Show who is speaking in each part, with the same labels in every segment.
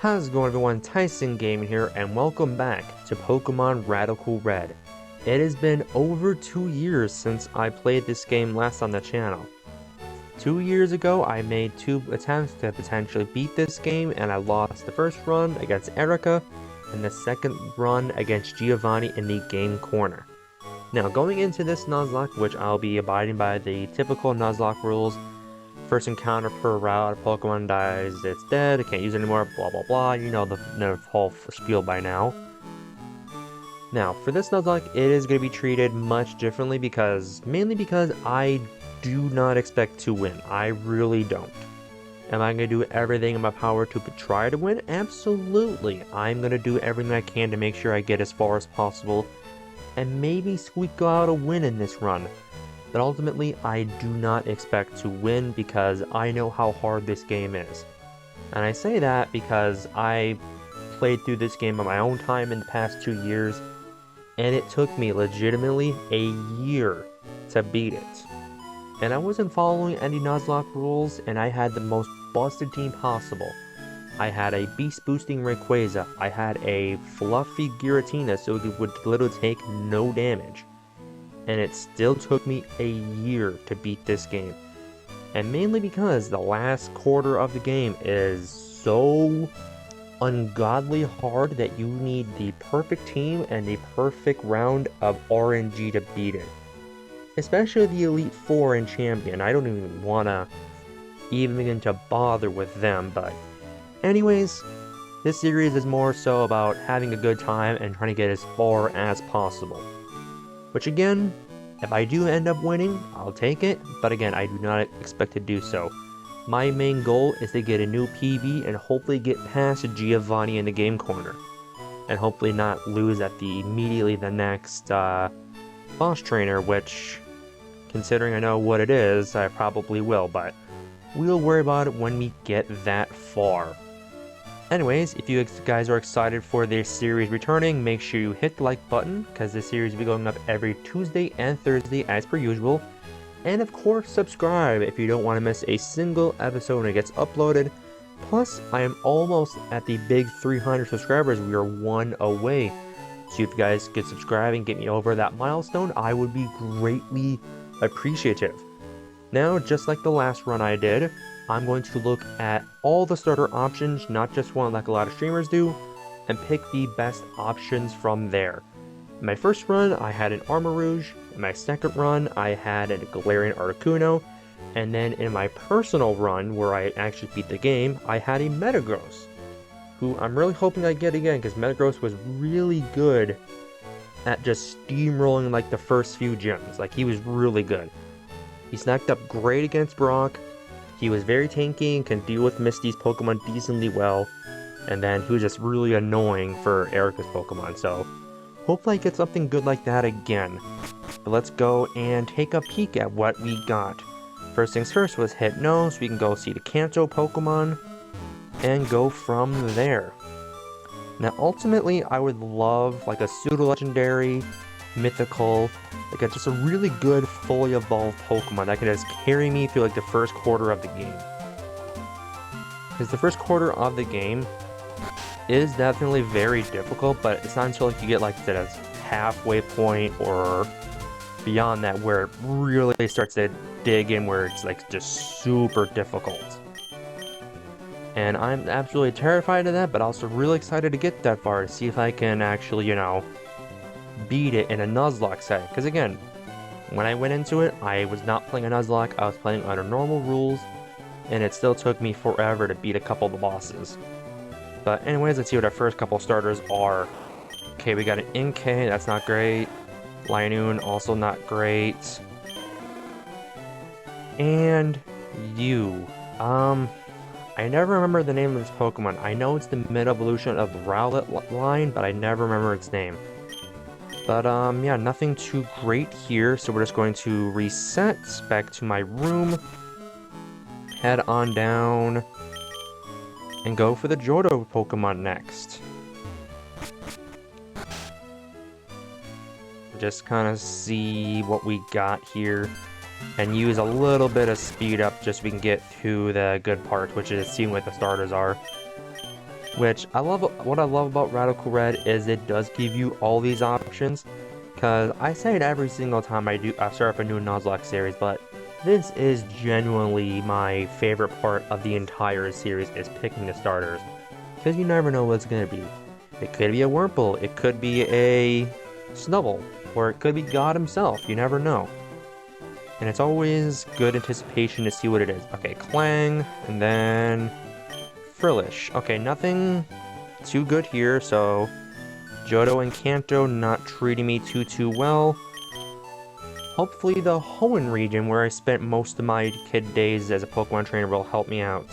Speaker 1: How's it going, everyone? Tyson Gaming here, and welcome back to Pokemon Radical Red. It has been over 2 years since I played this game last on the channel. 2 years ago, I made 2 attempts to potentially beat this game, and I lost the first run against Erica, and the second run against Giovanni in the game corner. Now, going into this Nuzlocke, which I'll be abiding by the typical Nuzlocke rules, first encounter per route, Pokemon dies, it's dead, I can't use it anymore, blah blah blah, you know the whole spiel by now. Now, for this Nuzlocke, it is going to be treated much differently mainly because I do not expect to win. I really don't. Am I going to do everything in my power to try to win? Absolutely. I'm going to do everything I can to make sure I get as far as possible and maybe squeak out a win in this run. But ultimately, I do not expect to win because I know how hard this game is. And I say that because I played through this game on my own time in the past 2 years, and it took me legitimately a year to beat it. And I wasn't following any Nuzlocke rules, and I had the most busted team possible. I had a beast boosting Rayquaza, I had a fluffy Giratina so it would literally take no damage. And it still took me a year to beat this game. And mainly because the last quarter of the game is so ungodly hard that you need the perfect team and the perfect round of RNG to beat it. Especially the Elite Four and Champion. I don't even wanna even begin to bother with them, but anyways, this series is more so about having a good time and trying to get as far as possible. Which again, if I do end up winning, I'll take it, but again, I do not expect to do so. My main goal is to get a new PB and hopefully get past Giovanni in the game corner. And hopefully not lose at immediately the next boss trainer, which, considering I know what it is, I probably will, but we'll worry about it when we get that far. Anyways, if you guys are excited for this series returning, make sure you hit the like button, because this series will be going up every Tuesday and Thursday as per usual. And of course, subscribe if you don't want to miss a single episode when it gets uploaded. Plus, I am almost at the big 300 subscribers. We are 1 away. So if you guys could subscribe and get me over that milestone, I would be greatly appreciative. Now, just like the last run I did, I'm going to look at all the starter options, not just one like a lot of streamers do, and pick the best options from there. In my first run, I had an Armarouge. In my second run, I had a Galarian Articuno. And then in my personal run, where I actually beat the game, I had a Metagross, who I'm really hoping I get again, because Metagross was really good at just steamrolling like the first few gyms. Like, he was really good. He snacked up great against Brock. He was very tanky and can deal with Misty's Pokemon decently well. And then he was just really annoying for Erica's Pokemon, so hopefully I get something good like that again. But let's go and take a peek at what we got. First things first was Hypno, so we can go see the Kanto Pokemon and go from there. Now ultimately I would love like a pseudo-legendary, mythical, like just a really good fully evolved Pokemon that can just carry me through like the first quarter of the game. Because the first quarter of the game is definitely very difficult, but it's not until like you get like to the halfway point or beyond that where it really starts to dig in, where it's like just super difficult. And I'm absolutely terrified of that, but also really excited to get that far to see if I can actually, you know, beat it in a Nuzlocke setting. Because again, when I went into it, I was not playing a Nuzlocke, I was playing under normal rules, and it still took me forever to beat a couple of the bosses. But anyways, let's see what our first couple starters are. Okay, we got an Inkay, that's not great. Linoone, also not great. And you. I never remember the name of this Pokemon. I know it's the mid-evolution of the Rowlet line, but I never remember its name. But, yeah, nothing too great here, so we're just going to reset back to my room, head on down, and go for the Johto Pokemon next. Just kind of see what we got here. and use a little bit of speed up just so we can get to the good part, which is seeing what the starters are. which I love. What I love about Radical Red is it does give you all these options. Because I say it every single time I start up a new Nuzlocke series, but this is genuinely my favorite part of the entire series is picking the starters. Because you never know what it's going to be. It could be a Wurmple, it could be a Snubbull, or it could be God himself, you never know. And it's always good anticipation to see what it is. Okay, Clang, and then Frillish. Okay, nothing too good here, so Johto and Kanto not treating me too well. Hopefully the Hoenn region, where I spent most of my kid days as a Pokemon trainer, will help me out.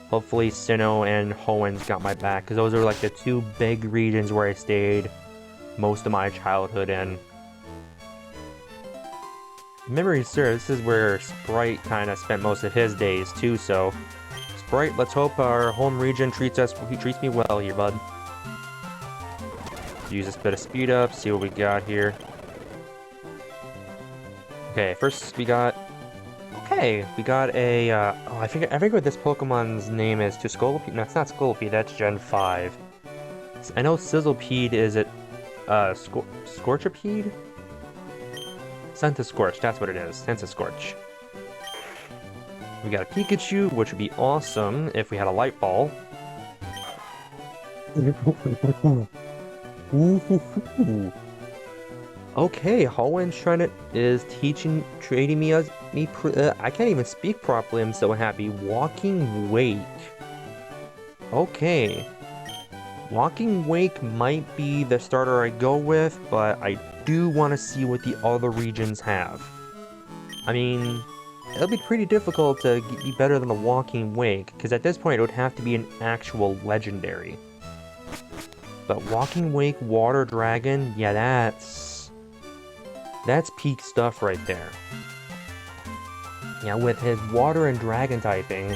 Speaker 1: Hopefully Sinnoh and Hoenn's got my back, because those are like the two big regions where I stayed most of my childhood in. Memory serves, this is where Sprite kind of spent most of his days too, so Sprite, let's hope our home region treats me well here, bud. Use this bit of speed up, see what we got here. Okay, first we got... Okay, we got a... oh, I forget what this Pokemon's name is. Scolipede? No, it's not Scolipede, that's Gen 5. I know Sizzlipede is it... Scorchipede? Centiskorch, that's what it is. Centiskorch. We got a Pikachu, which would be awesome if we had a Light Ball. Okay, Hoenn is trading me as I can't even speak properly, I'm so happy. Walking Wake. Okay. Walking Wake might be the starter I go with, but I do want to see what the other regions have. I mean, it'll be pretty difficult to be better than the Walking Wake, because at this point it would have to be an actual legendary. But Walking Wake Water Dragon, yeah, that's peak stuff right there. Yeah, with his water and dragon typing,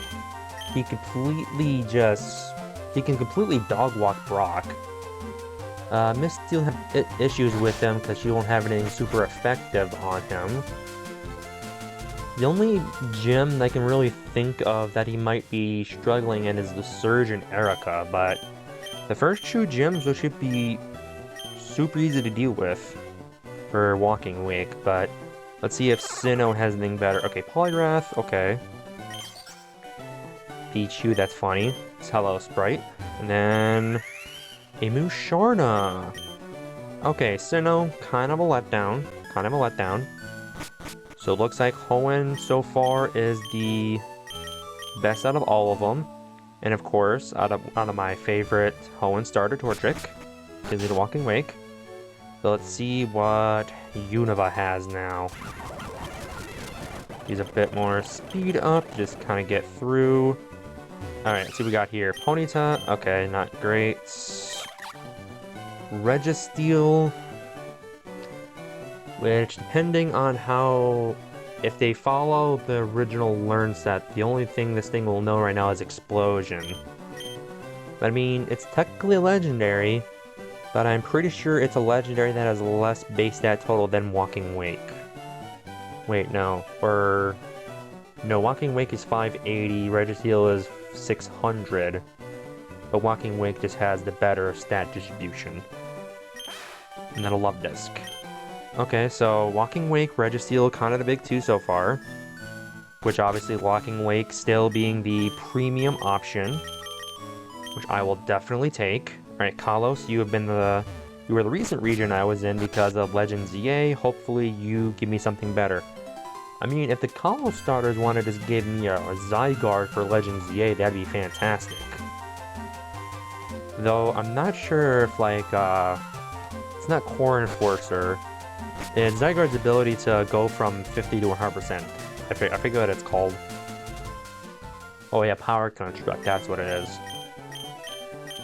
Speaker 1: he can completely dog walk Brock. Misty will have issues with him because she won't have anything super effective on him. The only gym I can really think of that he might be struggling in is the Surge and Erica, but the first two gyms should be super easy to deal with for Walking Wake, but let's see if Sinnoh has anything better. Okay, Poliwrath, okay. Pichu, that's funny. It's Hello Sprite. And then a Musharna. Okay, Sinnoh, kind of a letdown. So it looks like Hoenn so far is the best out of all of them. And of course, out of my favorite Hoenn starter, Torchic, gives me the Walking Wake. So let's see what Unova has now. Use a bit more speed up, just kind of get through. Alright, let's see what we got here. Ponyta, okay, not great. Registeel, which depending on how... If they follow the original learn set, the only thing this thing will know right now is Explosion. But I mean, it's technically a legendary, but I'm pretty sure it's a legendary that has less base stat total than Walking Wake. Wait, no. No, Walking Wake is 580, Registeel is 600, but Walking Wake just has the better stat distribution. And then a Love Disc. Okay, so Walking Wake, Registeel, kind of the big two so far. Which obviously Walking Wake still being the premium option, which I will definitely take. Alright, Kalos, you were the recent region I was in because of Legends EA. Hopefully you give me something better. I mean, if the Kalos starters wanted to just give me a Zygarde for Legends EA, that'd be fantastic. Though, I'm not sure if, like, it's not Core Enforcer. It's Zygarde's ability to go from 50 to 100%. I forget what it's called. Oh yeah, Power Construct, that's what it is.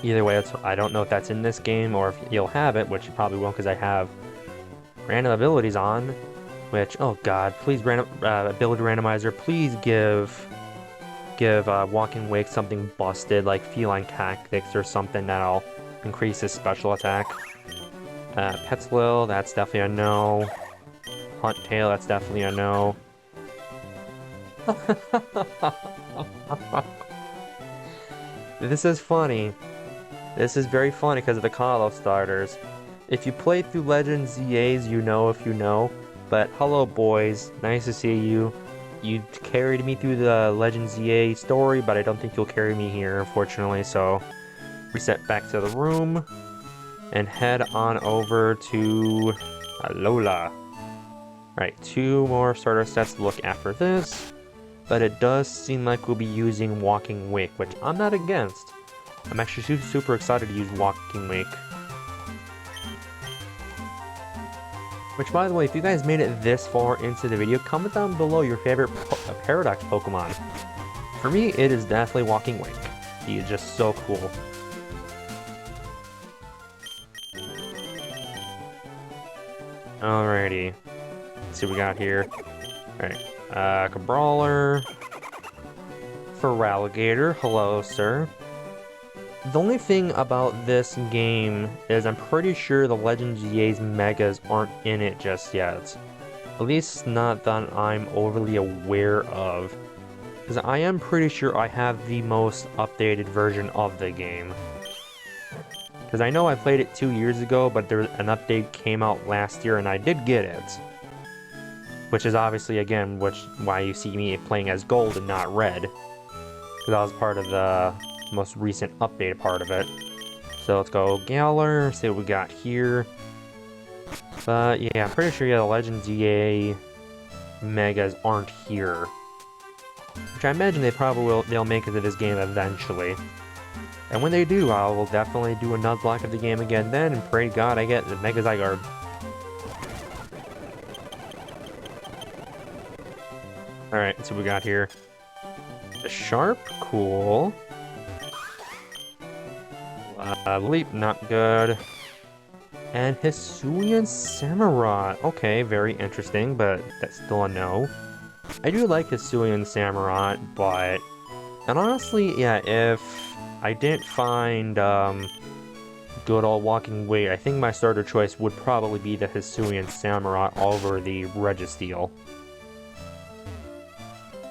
Speaker 1: Either way, I don't know if that's in this game or if you'll have it, which you probably won't because I have random abilities on, which, oh god, please ability randomizer, please give Walking Wake something busted like Feline Tactics or something that'll increase his special attack. Petzlil, that's definitely a no. Huntail, that's definitely a no. This is funny. This is very funny because of the Kalos starters. If you played through Legend ZAs, you know if you know. But hello boys, nice to see you. You carried me through the Legend ZA story, but I don't think you'll carry me here, unfortunately, so reset back to the room and head on over to Alola. Alright, 2 more starter sets to look after this, but it does seem like we'll be using Walking Wake, which I'm not against. I'm actually super excited to use Walking Wake. Which, by the way, if you guys made it this far into the video, comment down below your favorite Paradox Pokemon. For me, it is definitely Walking Wake. He is just so cool. Alrighty. Let's see what we got here. Alright. Cabrawler. Feraligatr. Hello, sir. The only thing about this game is I'm pretty sure the Legend GA's Megas aren't in it just yet. At least not that I'm overly aware of. Because I am pretty sure I have the most updated version of the game. Because I know I played it 2 years ago, but an update came out last year and I did get it. Which is obviously, again, why you see me playing as Gold and not Red. Because that was part of the most recent updated part of it. So let's go Galar, see what we got here. But yeah, I'm pretty sure the Legend ZA Megas aren't here. Which I imagine they'll make it to this game eventually. And when they do, I will definitely do a Nuzlocke of the game again then, and pray to God I get the Mega Zygarde. Alright, let's see what we got here. The Sharp, cool. Leap, not good. And Hisuian Samurott. Okay, very interesting, but that's still a no. I do like Hisuian Samurott, but... And honestly, yeah, if I didn't find good old Walking Wake, I think my starter choice would probably be the Hisuian Samurott over the Registeel.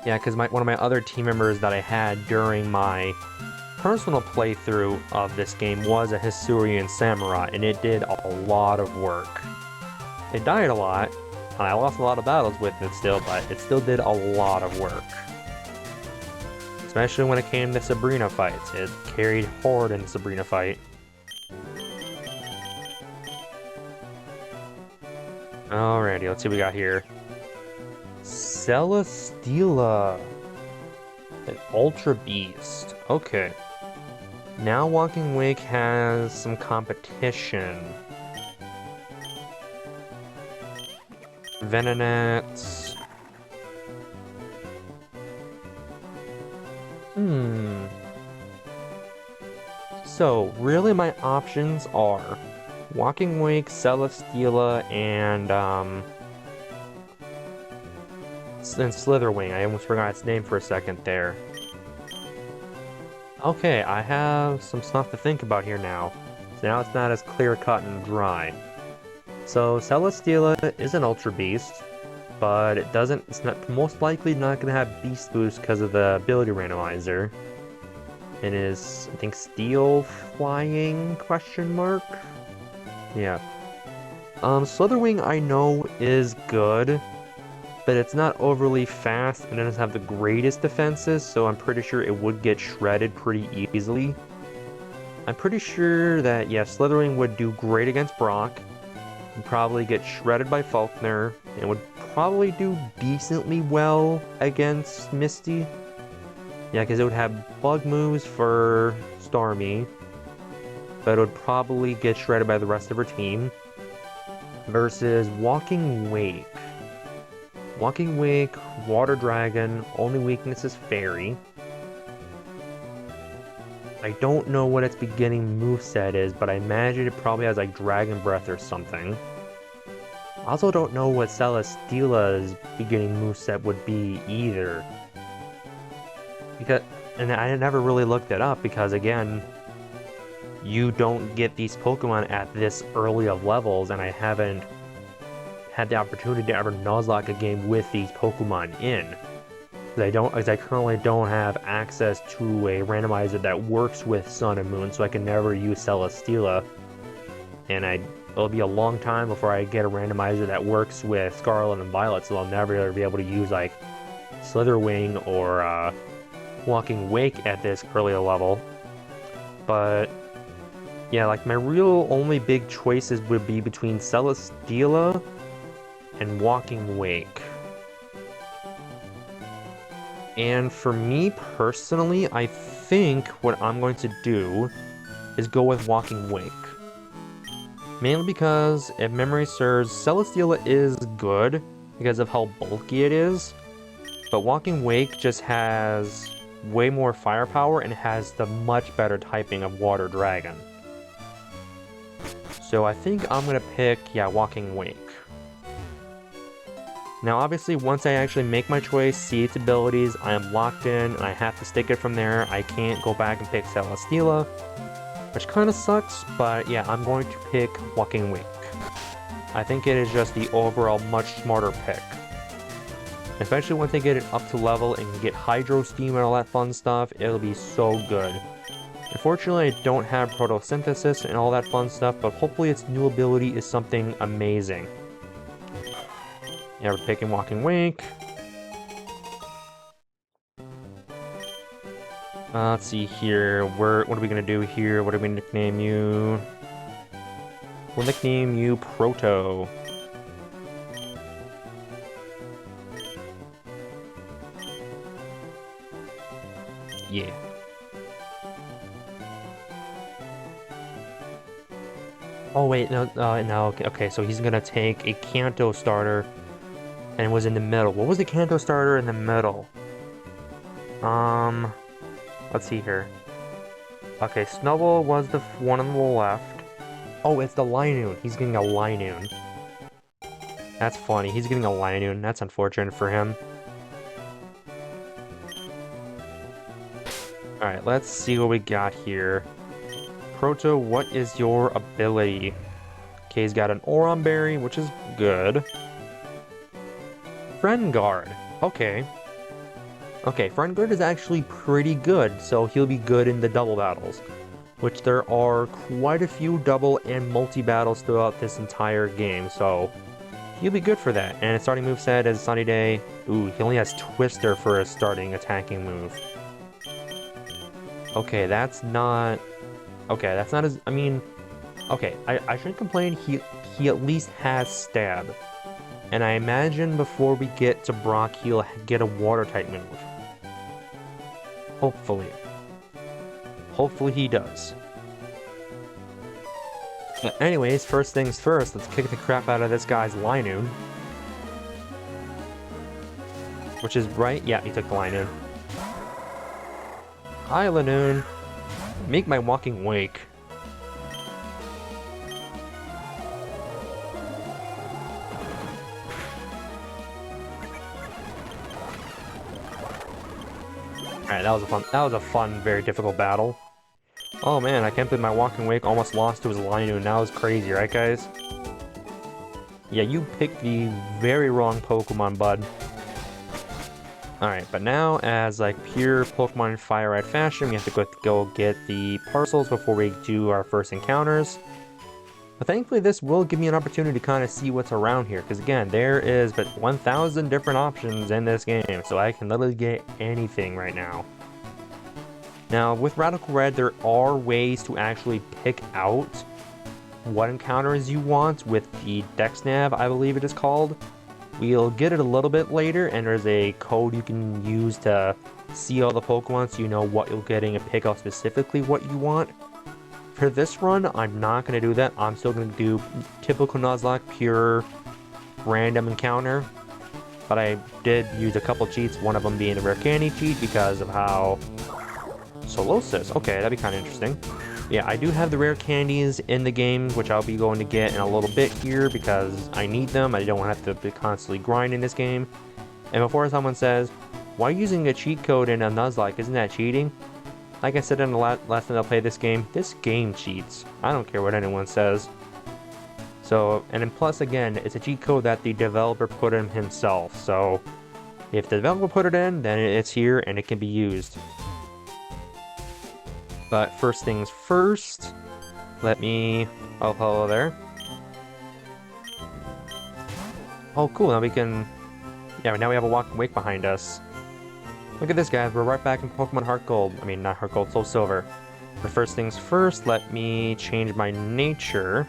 Speaker 1: Yeah, because one of my other team members that I had during my personal playthrough of this game was a Hisuian Samurott, and it did a lot of work. It died a lot, and I lost a lot of battles with it still, but it still did a lot of work. Especially when it came to Sabrina fights. It carried hard in the Sabrina fight. Alrighty, let's see what we got here. Celesteela. An Ultra Beast. Okay. Now Walking Wake has some competition. Venonat. So, really my options are Walking Wake, Celesteela, and Slitherwing. I almost forgot its name for a second there. Okay, I have some stuff to think about here now. So now it's not as clear-cut and dry. So Celesteela is an Ultra Beast, but it's not most likely not going to have Beast Boost because of the ability randomizer. It is, I think, Steel Flying, question mark? Yeah. Slitherwing I know is good, but it's not overly fast and it doesn't have the greatest defenses, so I'm pretty sure it would get shredded pretty easily. I'm pretty sure that, yeah, Slitherwing would do great against Brock, and probably get shredded by Falkner, and would probably do decently well against Misty. Yeah, because it would have bug moves for Starmie, but it would probably get shredded by the rest of her team. Versus Walking Wake. Walking Wake, Water Dragon, only weakness is Fairy. I don't know what its beginning moveset is, but I imagine it probably has like Dragon Breath or something. I also don't know what Celesteela's beginning moveset would be either. And I never really looked it up because, again, you don't get these Pokemon at this early of levels, and I haven't had the opportunity to ever Nuzlocke a game with these Pokemon in. As I currently don't have access to a randomizer that works with Sun and Moon, so I can never use Celesteela. And it'll be a long time before I get a randomizer that works with Scarlet and Violet, so I'll never be able to use like Slitherwing or Walking Wake at this earlier level. But yeah, like my real only big choices would be between Celesteela and Walking Wake. And for me personally, I think what I'm going to do is go with Walking Wake. Mainly because, if memory serves, Celesteela is good because of how bulky it is, but Walking Wake just has way more firepower and has the much better typing of Water Dragon. So I think I'm gonna pick, yeah, Walking Wake. Now obviously once I actually make my choice, see its abilities, I am locked in and I have to stick it from there. I can't go back and pick Celesteela, which kind of sucks, but yeah, I'm going to pick Walking Wake. I think it is just the overall much smarter pick. Especially once they get it up to level and get Hydro Steam and all that fun stuff, it'll be so good. Unfortunately, I don't have Photosynthesis and all that fun stuff, but hopefully its new ability is something amazing. Yeah, we're picking Walking Wake. Let's see here. What are we gonna do here? What are we gonna nickname you? We'll nickname you Proto. Yeah. Oh wait, no, okay, so he's gonna take a Kanto starter and was in the middle. What was the Kanto starter in the middle? Let's see here. Okay, Snubbull was the one on the left. Oh, it's the Linoone. He's getting a Linoone. That's funny. He's getting a Linoone. That's unfortunate for him. Alright, let's see what we got here. Proto, what is your ability? Okay, he's got an Oron Berry, which is good. Friend Guard. Okay. Okay, Friend Guard is actually pretty good, so he'll be good in the double battles. Which there are quite a few double and multi-battles throughout this entire game, so he'll be good for that. And his starting moveset is Sunny Day. Ooh, he only has Twister for his starting attacking move. Okay, that's not... Okay, that's not as... I mean... Okay, I shouldn't complain. He at least has Stab. And I imagine before we get to Brock, he'll get a Water-type move. Hopefully. Hopefully he does. But anyways, first things first, let's kick the crap out of this guy's Linoone. Which is right? Yeah, he took the Linoone. Hi, Linoone. Make my Walking Wake. Alright, that was a fun, very difficult battle. Oh man, I can't believe my Walking Wake almost lost to his Linoone. That was crazy, right guys? Yeah, you picked the very wrong Pokemon, bud. Alright, but now, as like pure Pokemon Fire Red fashion, we have to go get the parcels before we do our first encounters. But thankfully this will give me an opportunity to kind of see what's around here, because again, there is but 1,000 different options in this game, so I can literally get anything right now. Now, with Radical Red, there are ways to actually pick out what encounters you want with the DexNav, I believe it is called. We'll get it a little bit later, and there's a code you can use to see all the Pokemon so you know what you're getting and pick out specifically what you want. For this run, I'm not going to do that. I'm still going to do typical Nuzlocke, pure random encounter. But I did use a couple cheats, one of them being the Rare Candy cheat because of how... Solosis. Okay, that'd be kind of interesting. Yeah, I do have the rare candies in the game, which I'll be going to get in a little bit here because I need them. I don't have to be constantly grinding this game. And before someone says, why using a cheat code in a Nuzlocke? Isn't that cheating? Like I said in the last time I played this game cheats. I don't care what anyone says. So, and then plus again, it's a cheat code that the developer put in himself. So, If the developer put it in, then it's here and it can be used. But first things first, let me... Oh, hello there. Oh, cool, now we can... Yeah, now we have a Walking Wake behind us. Look at this, guys, we're right back in Pokemon Heart Gold. I mean, not Heart Gold, Soul Silver. But first things first, let me change my nature.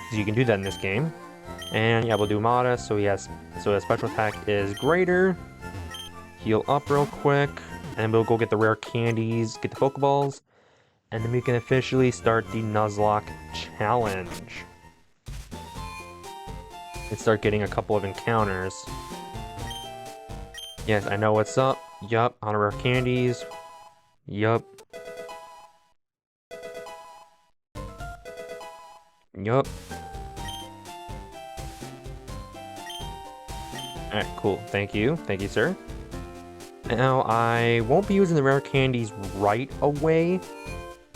Speaker 1: So you can do that in this game. And yeah, we'll do Modest, so his special attack is greater. Heal up real quick. And we'll go get the rare candies, get the Pokeballs. And then we can officially start the Nuzlocke challenge. And start getting a couple of encounters. Yes, I know what's up. Yup, on rare candies. Yup. Yup. Alright, cool. Thank you. Thank you, sir. Now, I won't be using the rare candies right away.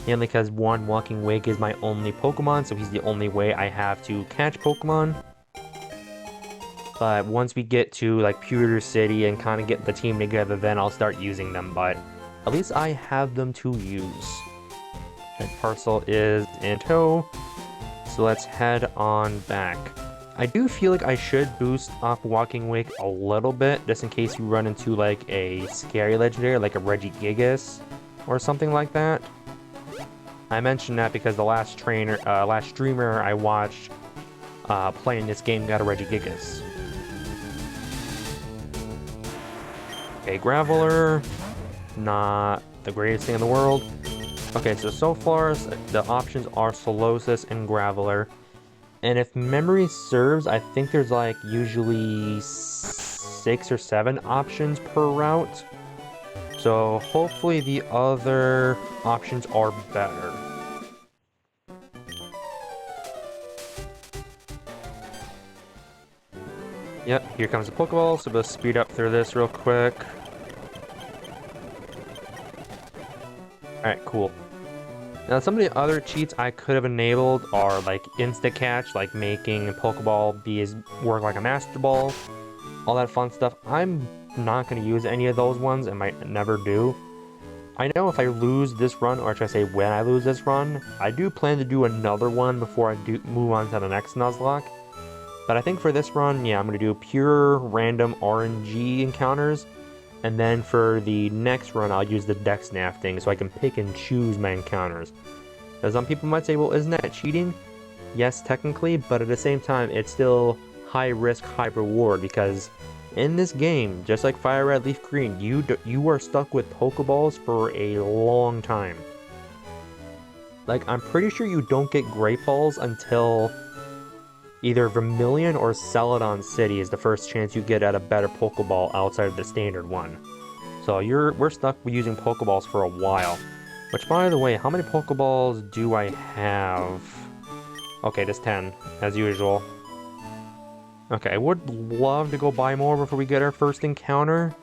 Speaker 1: Mainly because, one, Walking Wake is my only Pokemon, so he's the only way I have to catch Pokemon. But once we get to, like, Pewter City and kind of get the team together, then I'll start using them. But at least I have them to use. And Parcel is in tow. So let's head on back. I do feel like I should boost up Walking Wake a little bit, just in case we run into, like, a scary legendary, like a Regigigas or something like that. I mentioned that because the last streamer I watched playing this game got a Regigigas. Okay, Graveler, not the greatest thing in the world. Okay, so far the options are Solosis and Graveler. And if memory serves, I think there's like usually 6 or 7 options per route. So hopefully the other options are better. Yep, here comes the Pokeball, so let's speed up through this real quick. Alright, cool. Now, some of the other cheats I could have enabled are like Insta-Catch, like making Pokeball work like a Master Ball, all that fun stuff. I'm not going to use any of those ones, and might never do. I know if I lose this run, or should I say when I lose this run, I do plan to do another one before I move on to the next Nuzlocke. But I think for this run, yeah, I'm going to do pure random RNG encounters. And then for the next run, I'll use the Dex Nav thing so I can pick and choose my encounters. Now, some people might say, well, isn't that cheating? Yes, technically, but at the same time, it's still high risk, high reward, because in this game, just like Fire Red, Leaf Green, you are stuck with Pokeballs for a long time. Like, I'm pretty sure you don't get Great Balls until either Vermilion or Celadon City is the first chance you get at a better Pokeball outside of the standard one. So we're stuck with using Pokeballs for a while. Which, by the way, how many Pokeballs do I have? Okay, just 10, as usual. Okay, I would love to go buy more before we get our first encounter.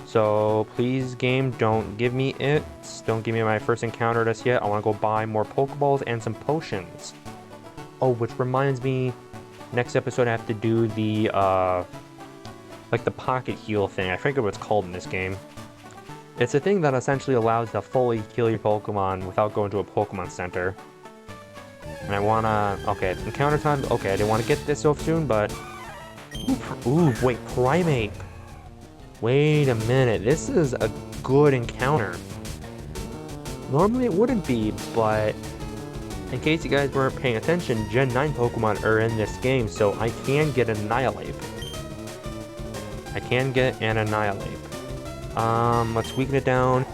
Speaker 1: So, please, game, don't give me it. Don't give me my first encounter just yet. I want to go buy more Pokeballs and some potions. Oh, which reminds me, next episode I have to do the, like the pocket heal thing. I forget what it's called in this game. It's a thing that essentially allows you to fully heal your Pokemon without going to a Pokemon Center. And I wanna... Okay, encounter time. Okay, I didn't want to get this so soon, but... Ooh, wait, Primeape. Wait a minute, this is a good encounter. Normally it wouldn't be, but... In case you guys weren't paying attention, Gen 9 Pokemon are in this game, so I can get an Annihilape. I can get an Annihilape. Let's weaken it down.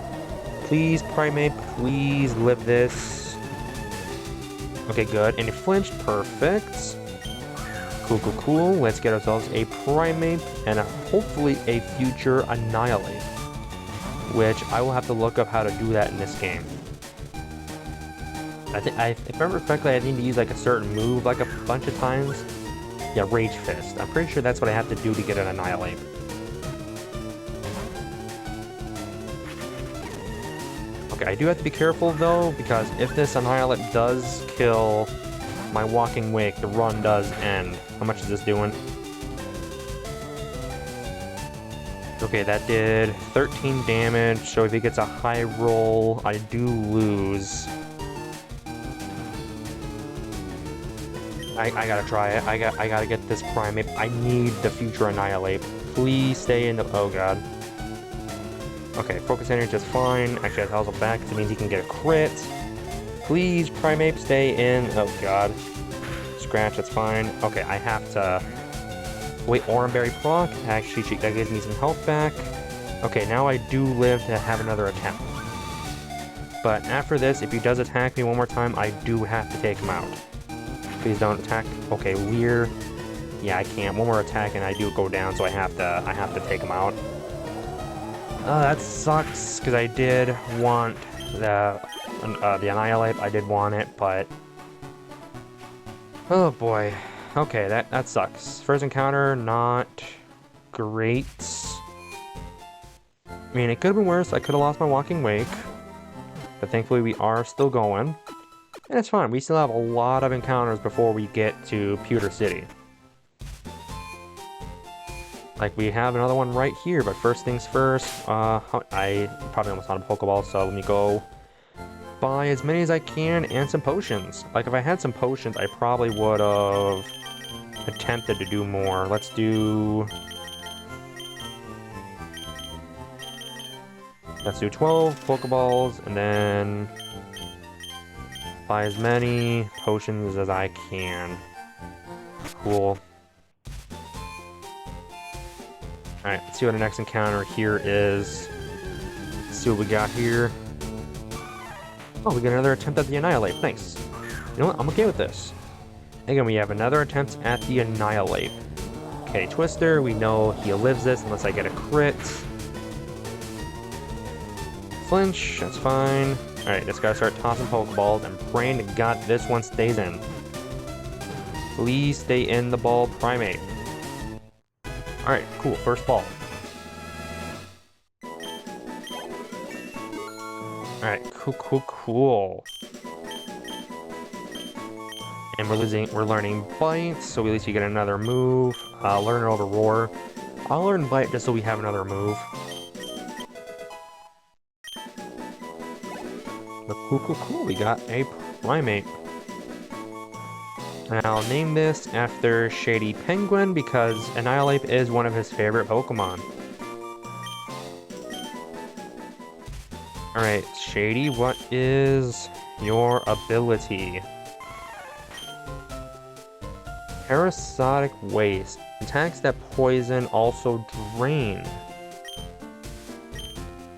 Speaker 1: Please, Primeape, please live this. Okay, good. And it flinched. Perfect. Cool, cool, cool. Let's get ourselves a Primeape and hopefully a future Annihilape. Which I will have to look up how to do that in this game. If I remember correctly, I need to use like a certain move like a bunch of times. Yeah, Rage Fist. I'm pretty sure that's what I have to do to get an Annihilape. Okay, I do have to be careful though, because if this Annihilape does kill my Walking Wake, the run does end. How much is this doing? Okay, that did 13 damage, so if he gets a high roll, I do lose. I gotta try it. I gotta get this Primeape. I need the future Annihilate. Please stay in the... Oh god. Okay, Focus Energy is fine. Actually, that tells him back, because it means he can get a crit. Please, Primeape, stay in. Oh god. Scratch, that's fine. Okay, I have to... Wait, Oranberry proc. Actually, that gives me some health back. Okay, now I do live to have another attempt. But after this, if he does attack me one more time, I do have to take him out. Please don't attack. Okay, Leer. Yeah, I can't. One more attack and I do go down, so I have to take him out. That sucks, because I did want the Annihilate. I did want it, but... Oh boy. Okay, that sucks. First encounter, not great. I mean, it could have been worse. I could have lost my Walking Wake. But thankfully, we are still going. And it's fine. We still have a lot of encounters before we get to Pewter City. Like, we have another one right here, but first things first, I probably almost on a Pokeball, so let me go buy as many as I can and some potions. Like, if I had some potions, I probably would have attempted to do more. Let's do 12 Pokeballs, and then buy as many potions as I can. Cool. Alright, let's see what the next encounter here is. Let's see what we got here. Oh, we got another attempt at the Annihilate. Nice. You know what? I'm okay with this. Again, we have another attempt at the Annihilate. Okay, Twister, we know he lives this unless I get a crit. Flinch, that's fine. Alright, just gotta start tossing Pokeballs, and praying to God this one stays in. Please stay in the ball, Primeape. Alright, cool, first ball. Alright, cool. And we're learning Bite, so at least you get another move. Learn it over Roar. I'll learn Bite just so we have another move. But cool, we got a Primeape. And I'll name this after Shady Penguin because Annihilate is one of his favorite Pokemon. Alright, Shady, what is your ability? Parasitic Waste. Attacks that poison also drain.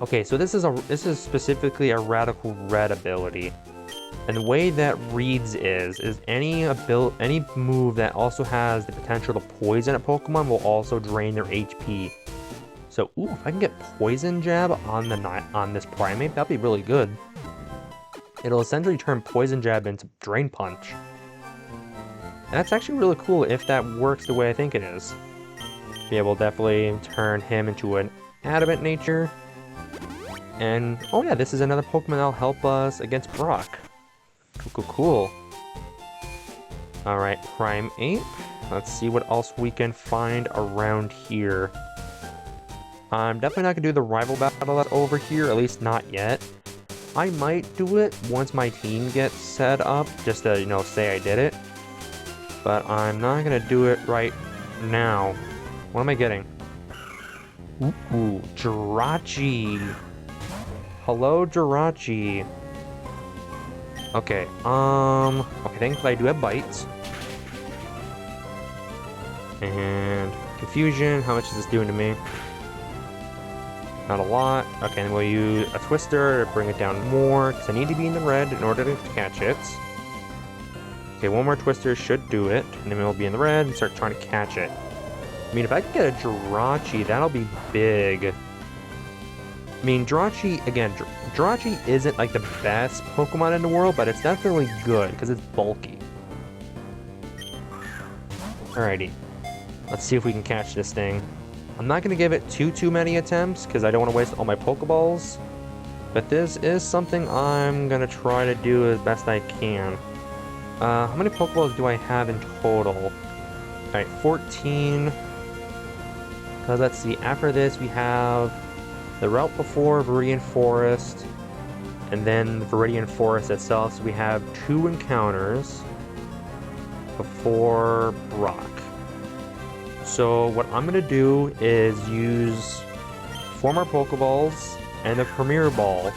Speaker 1: Okay, so this is specifically a Radical Red ability. And the way that reads is any move that also has the potential to poison a Pokemon will also drain their HP. So, ooh, if I can get Poison Jab on this Primeape, that'd be really good. It'll essentially turn Poison Jab into Drain Punch. That's actually really cool if that works the way I think it is. Be able to definitely turn him into an Adamant nature. And, oh yeah, this is another Pokemon that'll help us against Brock. Cool. Alright, Primeape. Let's see what else we can find around here. I'm definitely not going to do the rival battle that's over here, at least not yet. I might do it once my team gets set up, just to, say I did it. But I'm not going to do it right now. What am I getting? Ooh, Jirachi. Hello, Jirachi. Okay, thankfully I do have Bites. And Confusion, how much is this doing to me? Not a lot. Okay, then we'll use a Twister to bring it down more, because I need to be in the red in order to catch it. Okay, one more Twister should do it, and then we'll be in the red and start trying to catch it. I mean, if I can get a Jirachi, that'll be big. I mean, Jirachi, again, Jirachi isn't like the best Pokemon in the world, but it's definitely good, because it's bulky. Alrighty. Let's see if we can catch this thing. I'm not going to give it too many attempts, because I don't want to waste all my Pokeballs. But this is something I'm going to try to do as best I can. How many Pokeballs do I have in total? Alright, 14. Let's see, after this we have the route before Viridian Forest, and then Viridian Forest itself, so we have 2 encounters before Brock. So what I'm going to do is use 4 more Pokeballs and the Premier Ball,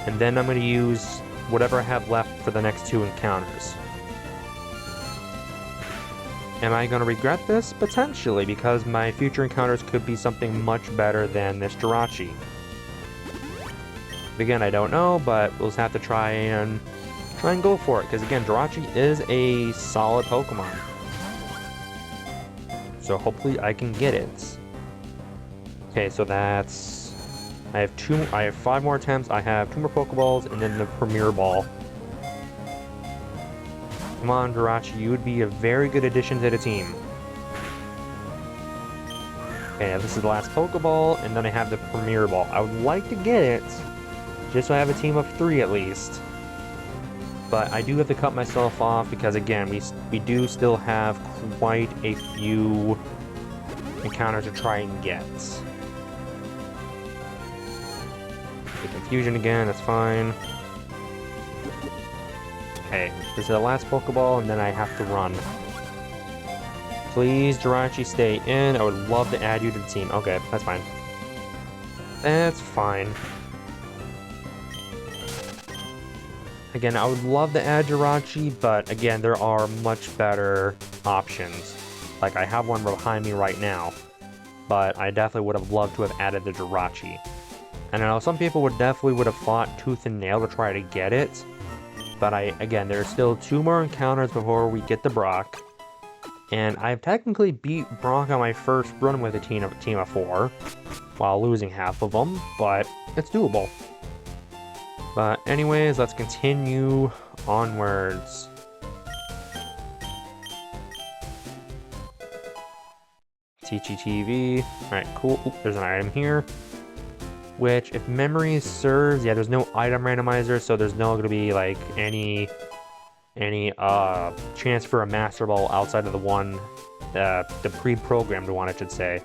Speaker 1: and then I'm going to use whatever I have left for the next 2 encounters. Am I going to regret this? Potentially, because my future encounters could be something much better than this Jirachi. Again, I don't know, but we'll just have to try and go for it, because again, Jirachi is a solid Pokemon. So hopefully I can get it. Okay, so that's... I have 5 more attempts, I have 2 more Pokeballs, and then the Premier Ball. Come on, Jirachi, you would be a very good addition to the team. Okay, this is the last Pokeball, and then I have the Premier Ball. I would like to get it, just so I have a team of 3 at least. But I do have to cut myself off because, again, we do still have quite a few encounters to try and get. The confusion again, that's fine. Okay, this is the last Pokeball, and then I have to run. Please, Jirachi, stay in. I would love to add you to the team. Okay, that's fine. That's fine. Again, I would love to add Jirachi, but again, there are much better options. Like, I have one behind me right now, but I definitely would have loved to have added the Jirachi. And I know some people would have fought tooth and nail to try to get it, but again, there's still 2 more encounters before we get to Brock. And I've technically beat Brock on my first run with a team of 4, while losing half of them, but it's doable. But anyways, let's continue onwards. TGTV. Alright, cool. Oop, there's an item here. Which, if memory serves, yeah, there's no item randomizer, so there's no going to be, like, any chance for a Master Ball outside of the one, the pre-programmed one, I should say.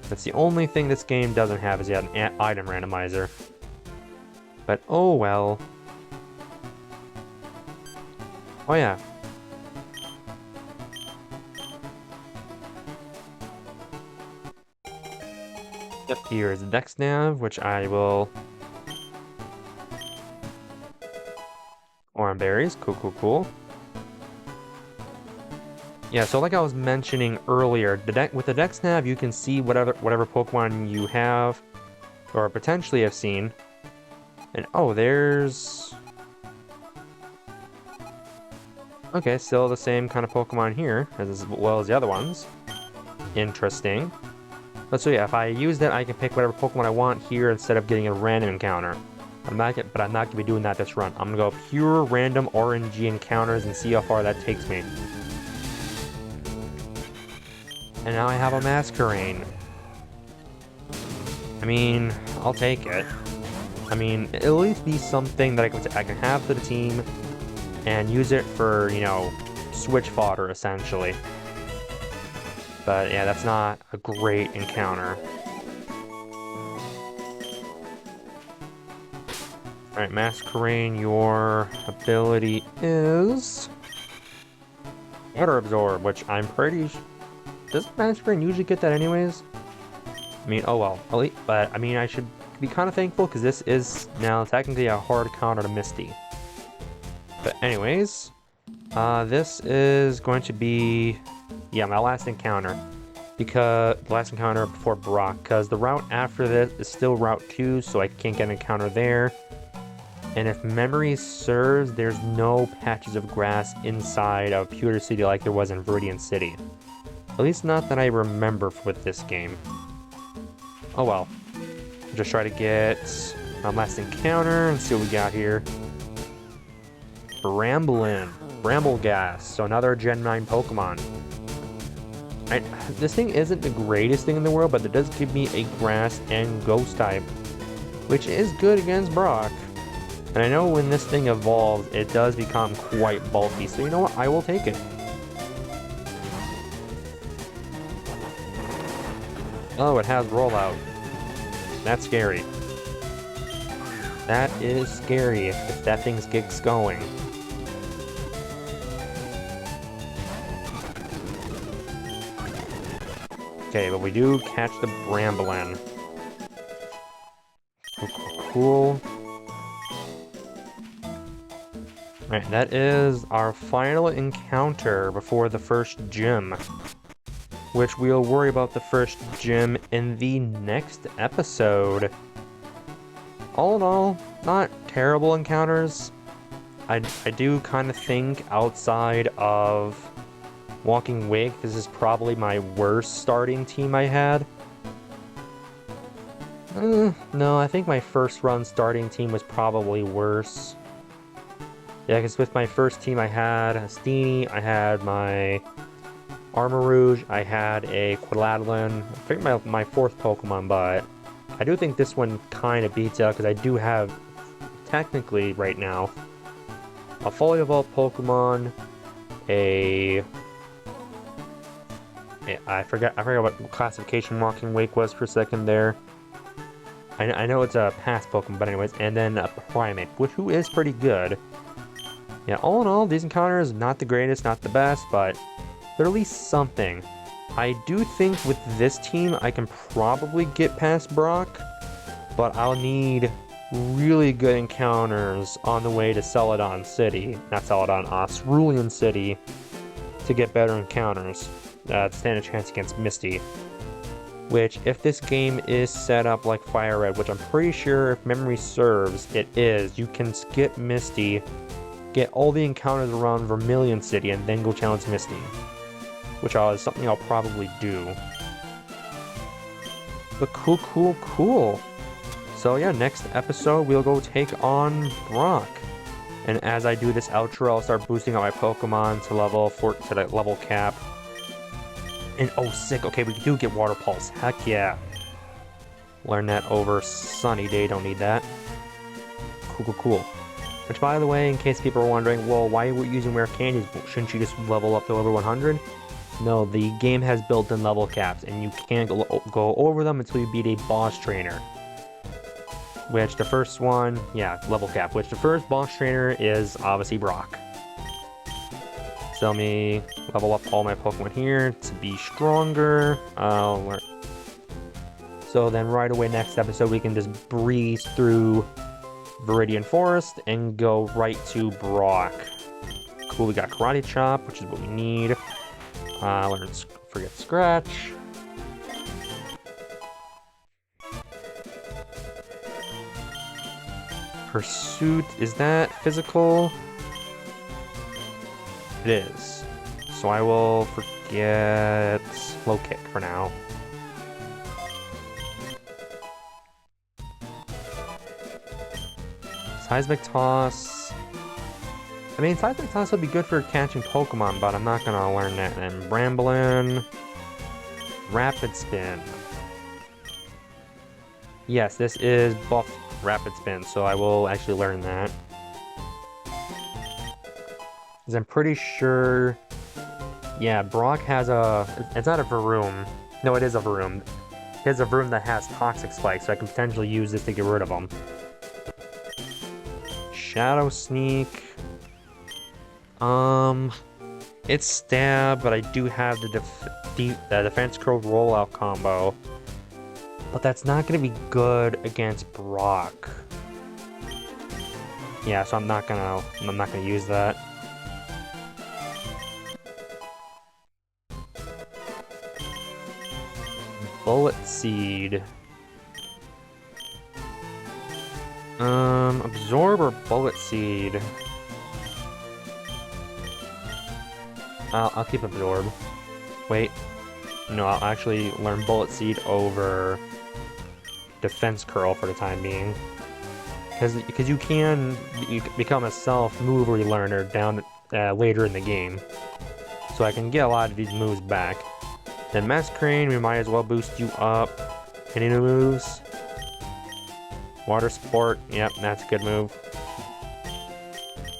Speaker 1: That's the only thing this game doesn't have, is yet an item randomizer. But, oh well. Oh yeah. Yep, here is the Dex Nav, which I will... Oran Berries, cool. Yeah, so like I was mentioning earlier, with the Dex Nav, you can see whatever Pokemon you have, or potentially have seen. And oh, there's... Okay, still the same kind of Pokemon here, as well as the other ones. Interesting. But so yeah, if I use that, I can pick whatever Pokemon I want here instead of getting a random encounter. But I'm not going to be doing that this run. I'm going to go pure random RNG encounters and see how far that takes me. And now I have a Masquerain. I mean, I'll take it. I mean, at least be something that I can have for the team and use it for, you know, switch fodder, essentially. But yeah, that's not a great encounter. Alright, Masquerain, your ability is... Water Absorb, which I'm pretty... Does Masquerain usually get that anyways? I mean, oh well. But, I mean, I should be kind of thankful, because this is now technically a hard counter to Misty. But anyways, this is going to be... Yeah, my last encounter. Because the last encounter before Brock, because the route after this is still Route 2, so I can't get an encounter there. And if memory serves, there's no patches of grass inside of Pewter City like there was in Viridian City. At least not that I remember with this game. Oh well. Just try to get my last encounter and see what we got here. Brambleghast, so another Gen 9 Pokemon. This thing isn't the greatest thing in the world, but it does give me a grass and ghost type, which is good against Brock. And I know when this thing evolves, it does become quite bulky, so you know what, I will take it. Oh, it has rollout. That's scary. That is scary if that thing gets going. Okay, but we do catch the Bramblin. Cool. Alright, that is our final encounter before the first gym. Which we'll worry about the first gym in the next episode. All in all, not terrible encounters. I do kind of think outside of Walking Wake, this is probably my worst starting team I had. No, I think my first run starting team was probably worse. Yeah, because with my first team I had a Steenie, I had my Armarouge, I had a Quilladlin. I forget my fourth Pokemon, but I do think this one kind of beats out because I do have, technically right now, a fully evolved Pokemon, I forgot what classification Walking Wake was for a second there. I know it's a past Pokemon, but anyways, and then a Primeape, who is pretty good. Yeah, all in all, these encounters, not the greatest, not the best, but they're at least something. I do think with this team, I can probably get past Brock, but I'll need really good encounters on the way to Celadon City, not Celadon, Cerulean City, to get better encounters. To stand a chance against Misty. Which, if this game is set up like Fire Red, which I'm pretty sure, if memory serves, it is, you can skip Misty, get all the encounters around Vermilion City, and then go challenge Misty. Which is something I'll probably do. But cool. So yeah, next episode, we'll go take on Brock. And as I do this outro, I'll start boosting up my Pokemon to level cap. And oh, sick. Okay, we do get Water Pulse. Heck yeah. Learn that over Sunny Day. Don't need that. Cool. Which, by the way, in case people are wondering, well, why are we using rare candies? Shouldn't you just level up to level 100? No, the game has built-in level caps, and you can't go over them until you beat a boss trainer. Which the first one, yeah, level cap. Which the first boss trainer is obviously Brock. So let me level up all my Pokemon here to be stronger. So then right away next episode we can just breeze through Viridian Forest and go right to Brock. Cool, we got Karate Chop, which is what we need. Forget Scratch. Pursuit, is that physical? It is. So I will forget Low Kick for now. Seismic Toss. I mean, Seismic Toss would be good for catching Pokemon, but I'm not gonna learn that. And Bramblin. Rapid Spin. Yes, this is buffed Rapid Spin, so I will actually learn that. Because I'm pretty sure... Yeah, Brock has a... It's not a Varoom. No, it is a Varoom. He has a Varoom that has Toxic Spike, so I can potentially use this to get rid of him. Shadow Sneak. It's Stab, but I do have the Defense Curl Rollout combo. But that's not going to be good against Brock. Yeah, so I'm not gonna use that. Bullet Seed. Absorb or Bullet Seed? I'll keep Absorb. Wait. No, I'll actually learn Bullet Seed over Defense Curl for the time being. Because you can become a self-movery learner down later in the game. So I can get a lot of these moves back. Then Masquerain, we might as well boost you up. Any new moves? Water Sport, yep, that's a good move.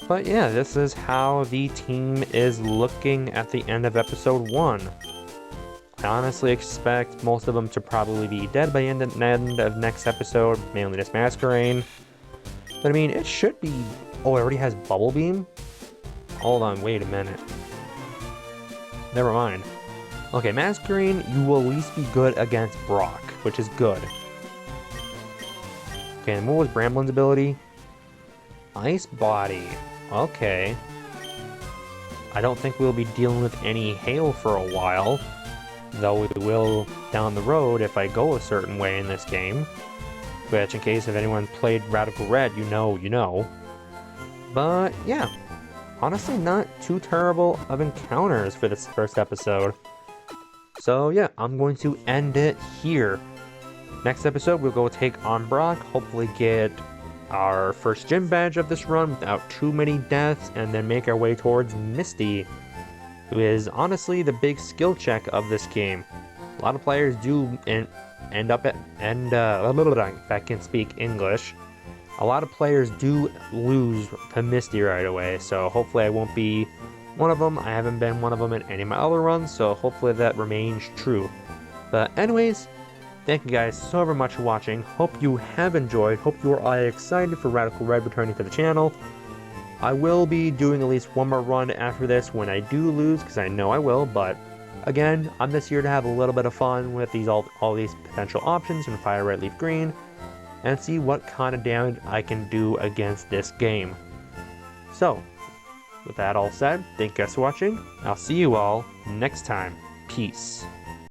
Speaker 1: But yeah, this is how the team is looking at the end of episode 1. I honestly expect most of them to probably be dead by the end of next episode, mainly this Masquerain. But I mean, it should be... Oh, it already has Bubble Beam? Hold on, wait a minute. Never mind. Okay, Masquerain, you will at least be good against Brock, which is good. Okay, and what was Bramblin's ability? Ice Body. Okay. I don't think we'll be dealing with any hail for a while, though we will down the road if I go a certain way in this game. Which, in case if anyone played Radical Red, you know. But, yeah. Honestly, not too terrible of encounters for this first episode. So, yeah, I'm going to end it here. Next episode, we'll go take on Brock, hopefully get our first gym badge of this run without too many deaths, and then make our way towards Misty, who is honestly the big skill check of this game. A lot of players do end up at, if I can speak English, a lot of players do lose to Misty right away, so hopefully I won't be one of them. I haven't been one of them in any of my other runs, so hopefully that remains true. But anyways, thank you guys so very much for watching. Hope you have enjoyed. Hope you are all excited for Radical Red returning to the channel. I will be doing at least one more run after this when I do lose, because I know I will, but again, I'm just here to have a little bit of fun with all these potential options in Fire Red, Leaf Green, and see what kind of damage I can do against this game. So, with that all said, thank you guys for watching. I'll see you all next time. Peace.